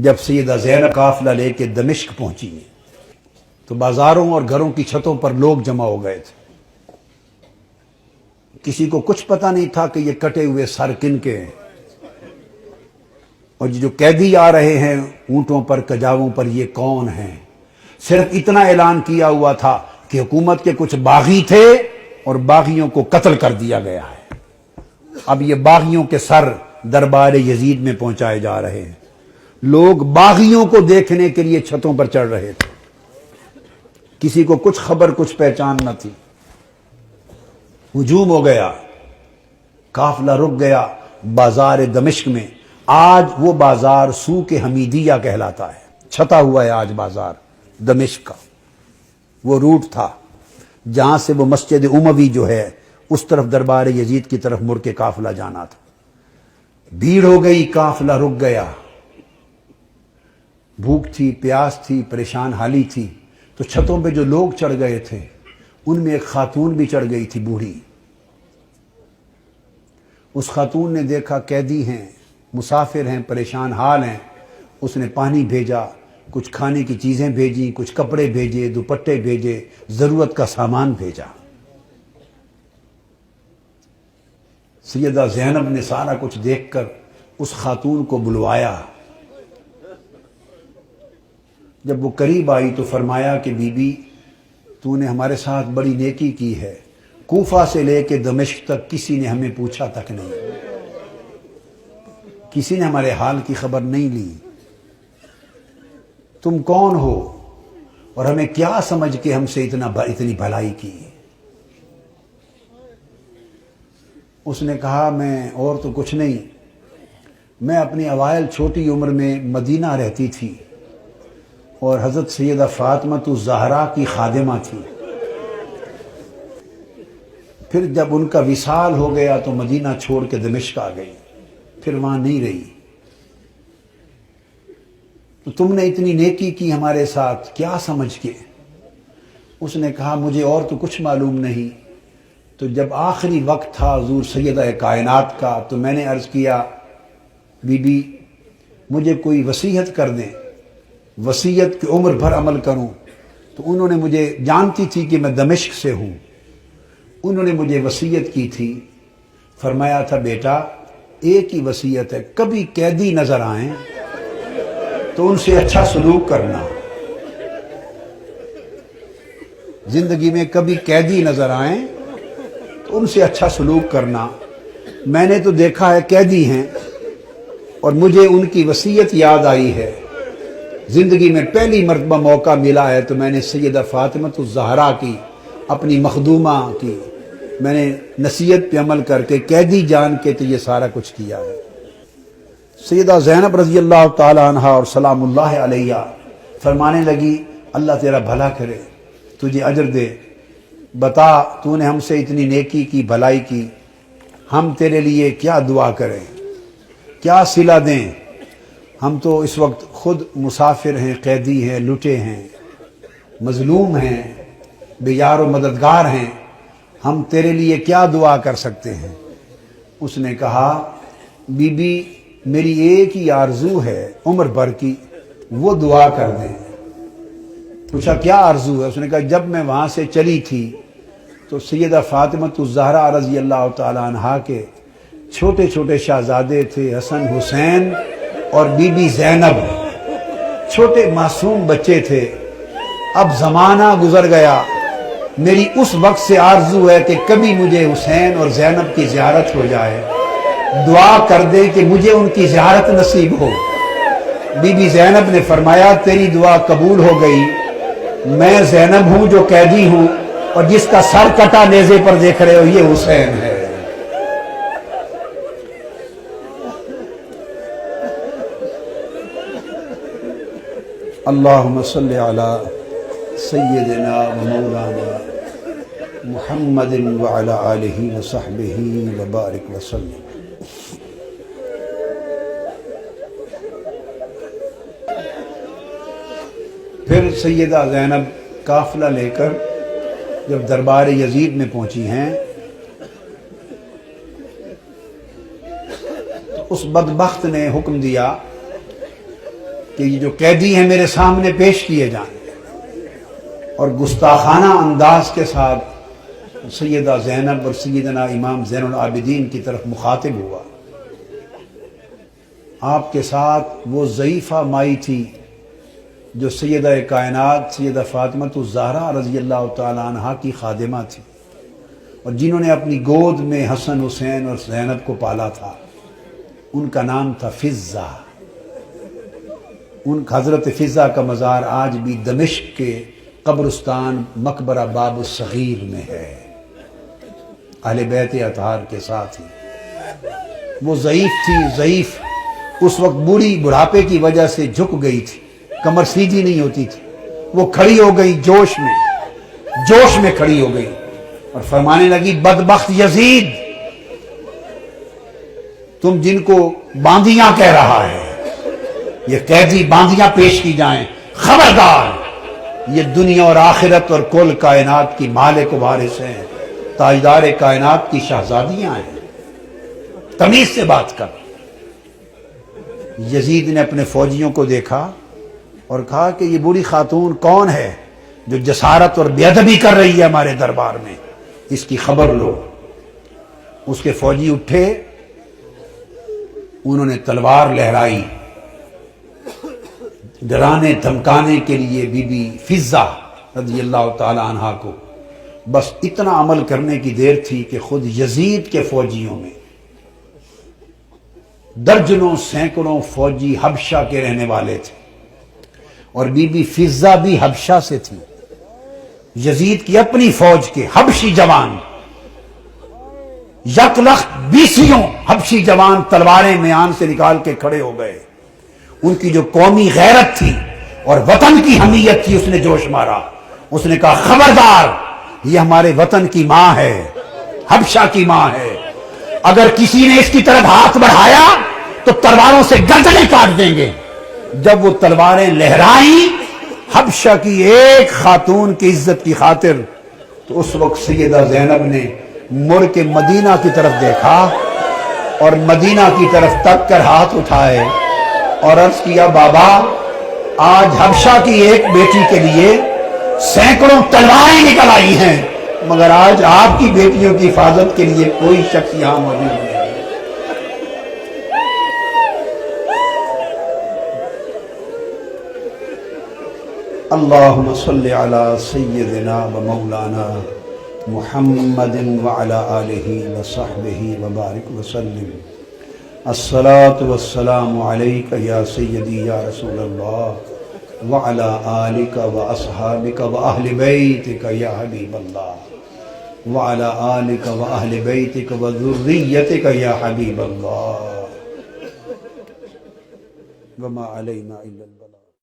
جب سیدہ زینب قافلہ لے کے دمشق پہنچی تو بازاروں اور گھروں کی چھتوں پر لوگ جمع ہو گئے تھے. کسی کو کچھ پتہ نہیں تھا کہ یہ کٹے ہوئے سر کن کے ہیں، اور جو قیدی آ رہے ہیں اونٹوں پر کجاووں پر یہ کون ہیں. صرف اتنا اعلان کیا ہوا تھا کہ حکومت کے کچھ باغی تھے اور باغیوں کو قتل کر دیا گیا ہے. اب یہ باغیوں کے سر دربار یزید میں پہنچائے جا رہے ہیں. لوگ باغیوں کو دیکھنے کے لیے چھتوں پر چڑھ رہے تھے. کسی کو کچھ خبر کچھ پہچان نہ تھی. ہجوم ہو گیا، قافلہ رک گیا بازار دمشق میں. آج وہ بازار سوق حمیدیہ کہلاتا ہے. چھتا ہوا ہے آج بازار دمشق کا. وہ روٹ تھا جہاں سے وہ مسجد اموی جو ہے اس طرف دربار یزید کی طرف مڑ کے قافلہ جانا تھا. بھیڑ ہو گئی، قافلہ رک گیا. بھوک تھی، پیاس تھی، پریشان حالی تھی. تو چھتوں پہ جو لوگ چڑھ گئے تھے ان میں ایک خاتون بھی چڑھ گئی تھی، بوڑھی. اس خاتون نے دیکھا قیدی ہیں، مسافر ہیں، پریشان حال ہیں. اس نے پانی بھیجا، کچھ کھانے کی چیزیں بھیجیں، کچھ کپڑے بھیجے، دوپٹے بھیجے، ضرورت کا سامان بھیجا. سیدہ زینب نے سارا کچھ دیکھ کر اس خاتون کو بلوایا. جب وہ قریب آئی تو فرمایا کہ بی بی تو نے ہمارے ساتھ بڑی نیکی کی ہے. کوفہ سے لے کے دمشق تک کسی نے ہمیں پوچھا تک نہیں، کسی نے ہمارے حال کی خبر نہیں لی. تم کون ہو اور ہمیں کیا سمجھ کے ہم سے اتنی بھلائی کی؟ اس نے کہا میں اور تو کچھ نہیں، میں اپنی اوائل چھوٹی عمر میں مدینہ رہتی تھی اور حضرت سیدہ فاطمہ الزہرا کی خادمہ تھی. پھر جب ان کا وصال ہو گیا تو مدینہ چھوڑ کے دمشق آ گئی، پھر وہاں نہیں رہی. تو تم نے اتنی نیکی کی ہمارے ساتھ کیا سمجھ کے؟ اس نے کہا مجھے اور تو کچھ معلوم نہیں. تو جب آخری وقت تھا حضور سیدہ کائنات کا تو میں نے عرض کیا بی بی مجھے کوئی وصیت کر دیں، وصیت کی عمر بھر عمل کروں. تو انہوں نے مجھے، جانتی تھی کہ میں دمشق سے ہوں، انہوں نے مجھے وصیت کی تھی. فرمایا تھا بیٹا ایک ہی وصیت ہے، کبھی قیدی نظر آئیں تو ان سے اچھا سلوک کرنا. زندگی میں کبھی قیدی نظر آئیں تو ان سے اچھا سلوک کرنا. میں نے تو دیکھا ہے قیدی ہیں اور مجھے ان کی وصیت یاد آئی ہے. زندگی میں پہلی مرتبہ موقع ملا ہے تو میں نے سیدہ فاطمہ الزہرا کی، اپنی مخدومہ کی، میں نے نصیحت پہ عمل کر کے قیدی جان کے تو یہ سارا کچھ کیا ہے. سیدہ زینب رضی اللہ تعالی عنہ اور سلام اللہ علیہ فرمانے لگی اللہ تیرا بھلا کرے، تجھے اجر دے. بتا تو نے ہم سے اتنی نیکی کی، بھلائی کی، ہم تیرے لیے کیا دعا کریں، کیا صلہ دیں؟ ہم تو اس وقت خود مسافر ہیں، قیدی ہیں، لٹے ہیں، مظلوم ہیں، بے یار و مددگار ہیں، ہم تیرے لیے کیا دعا کر سکتے ہیں؟ اس نے کہا بی بی میری ایک ہی آرزو ہے عمر بھر کی، وہ دعا کر دیں. پوچھا کیا آرزو ہے؟ اس نے کہا جب میں وہاں سے چلی تھی تو سیدہ فاطمہ الزہرا رضی اللہ تعالی عنہا کے چھوٹے چھوٹے شہزادے تھے، حسن حسین اور بی بی زینب، چھوٹے معصوم بچے تھے. اب زمانہ گزر گیا، میری اس وقت سے آرزو ہے کہ کبھی مجھے حسین اور زینب کی زیارت ہو جائے. دعا کر دے کہ مجھے ان کی زیارت نصیب ہو. بی بی زینب نے فرمایا تیری دعا قبول ہو گئی. میں زینب ہوں جو قیدی ہوں، اور جس کا سر کٹا نیزے پر دیکھ رہے ہو یہ حسین ہے. اللہم صلی علی سیدنا و مولانا محمد وعلی آلہ وصحبہ وبارک وسلم. پھر سیدہ زینب قافلہ لے کر جب دربار یزید میں پہنچی ہیں تو اس بدبخت نے حکم دیا کہ یہ جو قیدی ہیں میرے سامنے پیش کیے جائیں، اور گستاخانہ انداز کے ساتھ سیدہ زینب اور سیدنا امام زین العابدین کی طرف مخاطب ہوا۔ آپ کے ساتھ وہ ضعیفہ مائی تھی جو سیدہ کائنات سیدہ فاطمہ الزہرا رضی اللہ تعالی عنہا کی خادمہ تھی، اور جنہوں نے اپنی گود میں حسن حسین اور زینب کو پالا تھا۔ ان کا نام تھا فضہ۔ ان حضرت فضہ کا مزار آج بھی دمشق کے قبرستان مقبرہ باب الصغیر میں ہے، اہل بیت اطہار کے ساتھ ہی۔ وہ ضعیف تھی، ضعیف، اس وقت بوڑھی بڑھاپے کی وجہ سے جھک گئی تھی، کمر سیدھی نہیں ہوتی تھی۔ وہ کھڑی ہو گئی جوش میں کھڑی ہو گئی اور فرمانے لگی، بدبخت یزید، تم جن کو باندیاں کہہ رہا ہے، یہ قیدی باندیاں پیش کی جائیں، خبردار، یہ دنیا اور آخرت اور کل کائنات کی مالک و وارث ہیں، تاجدار کائنات کی شہزادیاں ہیں، تمیز سے بات کر۔ یزید نے اپنے فوجیوں کو دیکھا اور کہا کہ یہ بوڑھی خاتون کون ہے جو جسارت اور بے ادبی کر رہی ہے ہمارے دربار میں، اس کی خبر لو۔ اس کے فوجی اٹھے، انہوں نے تلوار لہرائی، ڈرانے دھمکانے کے لیے بی بی فضہ رضی اللہ تعالی عنہا کو۔ بس اتنا عمل کرنے کی دیر تھی کہ خود یزید کے فوجیوں میں درجنوں سینکڑوں فوجی حبشہ کے رہنے والے تھے، اور بی بی فضہ بھی حبشہ سے تھی۔ یزید کی اپنی فوج کے حبشی جوان، یک لخت 20 حبشی جوان تلواریں میان سے نکال کے کھڑے ہو گئے۔ ان کی جو قومی غیرت تھی اور وطن کی حمیت تھی، اس نے جوش مارا۔ اس نے کہا، خبردار، یہ ہمارے وطن کی ماں ہے، حبشہ کی ماں ہے، اگر کسی نے اس کی طرف ہاتھ بڑھایا تو تلواروں سے گردنیں کاٹ دیں گے۔ جب وہ تلواریں لہرائیں حبشہ کی ایک خاتون کی عزت کی خاطر، تو اس وقت سیدہ زینب نے مڑ کے مدینہ کی طرف دیکھا اور مدینہ کی طرف تک کر ہاتھ اٹھائے اور عرض کیا، بابا، آج حبشہ کی ایک بیٹی کے لیے سینکڑوں تلواریں نکل آئی ہیں، مگر آج آپ کی بیٹیوں کی حفاظت کے لیے کوئی شخص یہاں موجود نہیں۔ اللہم صلی علی سیدنا و مولانا محمد وعلی آلہ وصحبہ وبارک وسلم۔ الصلاة والسلام علیکہ یا سیدی یا رسول اللہ وعلی آلکہ و اصحابکہ و اہل بیتکہ یا حبیب اللہ وعلی آلکہ و اہل بیتکہ و ذریتکہ یا حبیب اللہ وما علینا الا اللہ۔